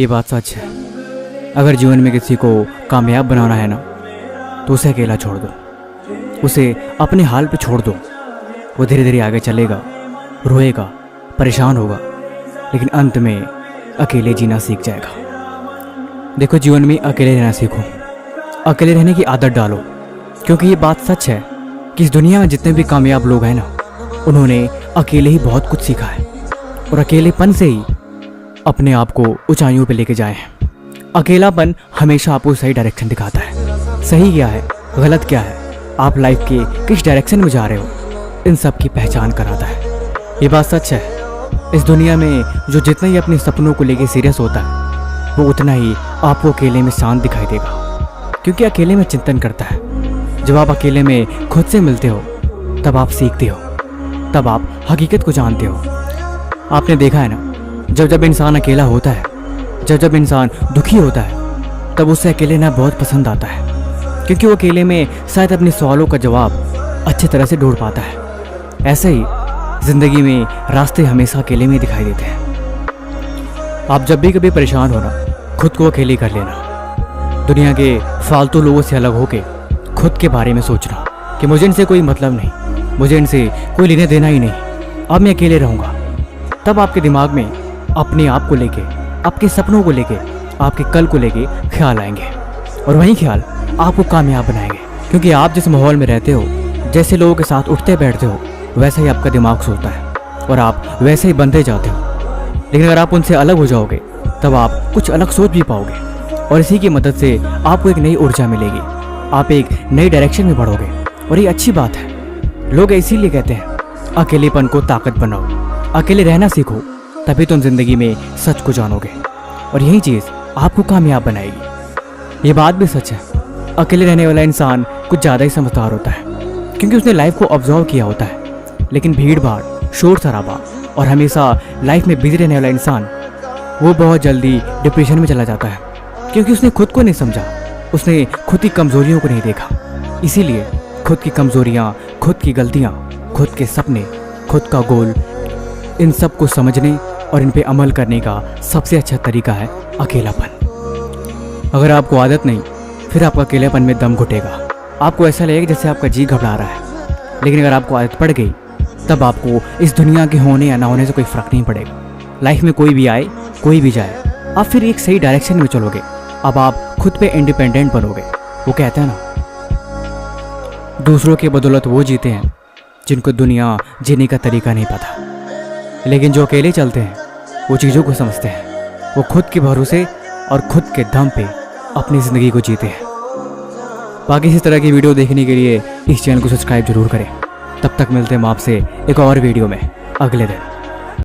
ये बात सच है। अगर जीवन में किसी को कामयाब बनाना है ना, तो उसे अकेला छोड़ दो, उसे अपने हाल पे छोड़ दो। वो धीरे धीरे आगे चलेगा, रोएगा, परेशान होगा, लेकिन अंत में अकेले जीना सीख जाएगा। देखो, जीवन में अकेले रहना सीखो, अकेले रहने की आदत डालो, क्योंकि ये बात सच है कि इस दुनिया में जितने भी कामयाब लोग हैं ना, उन्होंने अकेले ही बहुत कुछ सीखा है और अकेलेपन से ही अपने आप को ऊंचाइयों पे लेके जाए हैं। अकेलापन हमेशा आपको सही डायरेक्शन दिखाता है। सही क्या है, गलत क्या है, आप लाइफ के किस डायरेक्शन में जा रहे हो, इन सब की पहचान कराता है। ये बात सच है, इस दुनिया में जो जितना ही अपने सपनों को लेके सीरियस होता है, वो उतना ही आपको अकेले में शांत दिखाई देगा, क्योंकि अकेले में चिंतन करता है। जब आप अकेले में खुद से मिलते हो, तब आप सीखते हो, तब आप हकीकत को जानते हो। आपने देखा है ना, जब जब इंसान अकेला होता है, जब जब इंसान दुखी होता है, तब उसे अकेले रहना बहुत पसंद आता है, क्योंकि वो अकेले में शायद अपने सवालों का जवाब अच्छी तरह से ढूंढ पाता है। ऐसे ही जिंदगी में रास्ते हमेशा अकेले में दिखाई देते हैं। आप जब भी कभी परेशान हो ना, खुद को अकेले कर लेना। दुनिया के फालतू लोगों से अलग होके खुद के बारे में सोचना कि मुझे इनसे कोई मतलब नहीं, मुझे इनसे कोई लेने देना ही नहीं, अब मैं अकेले रहूँगा। तब आपके दिमाग में अपने आप को लेके, आपके सपनों को लेके, आपके कल को लेके ख्याल आएंगे, और वही ख्याल आपको कामयाब बनाएंगे। क्योंकि आप जिस माहौल में रहते हो, जैसे लोगों के साथ उठते बैठते हो, वैसा ही आपका दिमाग सोचता है और आप वैसे ही बनते जाते हो। लेकिन अगर आप उनसे अलग हो जाओगे, तब आप कुछ अलग सोच भी पाओगे, और इसी की मदद से आपको एक नई ऊर्जा मिलेगी, आप एक नई डायरेक्शन में बढ़ोगे, और ये अच्छी बात है। लोग इसीलिए कहते हैं, अकेलेपन को ताकत बनाओ, अकेले रहना सीखो, तभी तुम जिंदगी में सच को जानोगे, और यही चीज़ आपको कामयाब बनाएगी। ये बात भी सच है, अकेले रहने वाला इंसान कुछ ज़्यादा ही समझदार होता है, क्योंकि उसने लाइफ को ऑब्जर्व किया होता है। लेकिन भीड़ भाड़, शोर शराबा और हमेशा लाइफ में बिजी रहने वाला इंसान, वो बहुत जल्दी डिप्रेशन में चला जाता है, क्योंकि उसने खुद को नहीं समझा, उसने खुद की कमजोरियों को नहीं देखा। इसीलिए खुद की कमजोरियाँ, खुद की गलतियाँ, खुद के सपने, खुद का गोल, इन सब को समझने और इन पे अमल करने का सबसे अच्छा तरीका है अकेलापन। अगर आपको आदत नहीं, फिर आपका अकेलेपन में दम घुटेगा, आपको ऐसा लगेगा जैसे आपका जी घबरा रहा है। लेकिन अगर आपको आदत पड़ गई, तब आपको इस दुनिया के होने या ना होने से कोई फ़र्क नहीं पड़ेगा। लाइफ में कोई भी आए, कोई भी जाए, आप फिर एक सही डायरेक्शन में चलोगे। अब आप खुद पे इंडिपेंडेंट बनोगे। वो कहते हैं ना, दूसरों की बदौलत वो जीते हैं जिनको दुनिया जीने का तरीका नहीं पता। लेकिन जो अकेले चलते हैं, वो चीज़ों को समझते हैं, वो खुद के भरोसे और खुद के दम पे अपनी ज़िंदगी को जीते हैं। बाकी इसी तरह की वीडियो देखने के लिए इस चैनल को सब्सक्राइब जरूर करें। तब तक मिलते हैं हम आपसे एक और वीडियो में अगले दिन।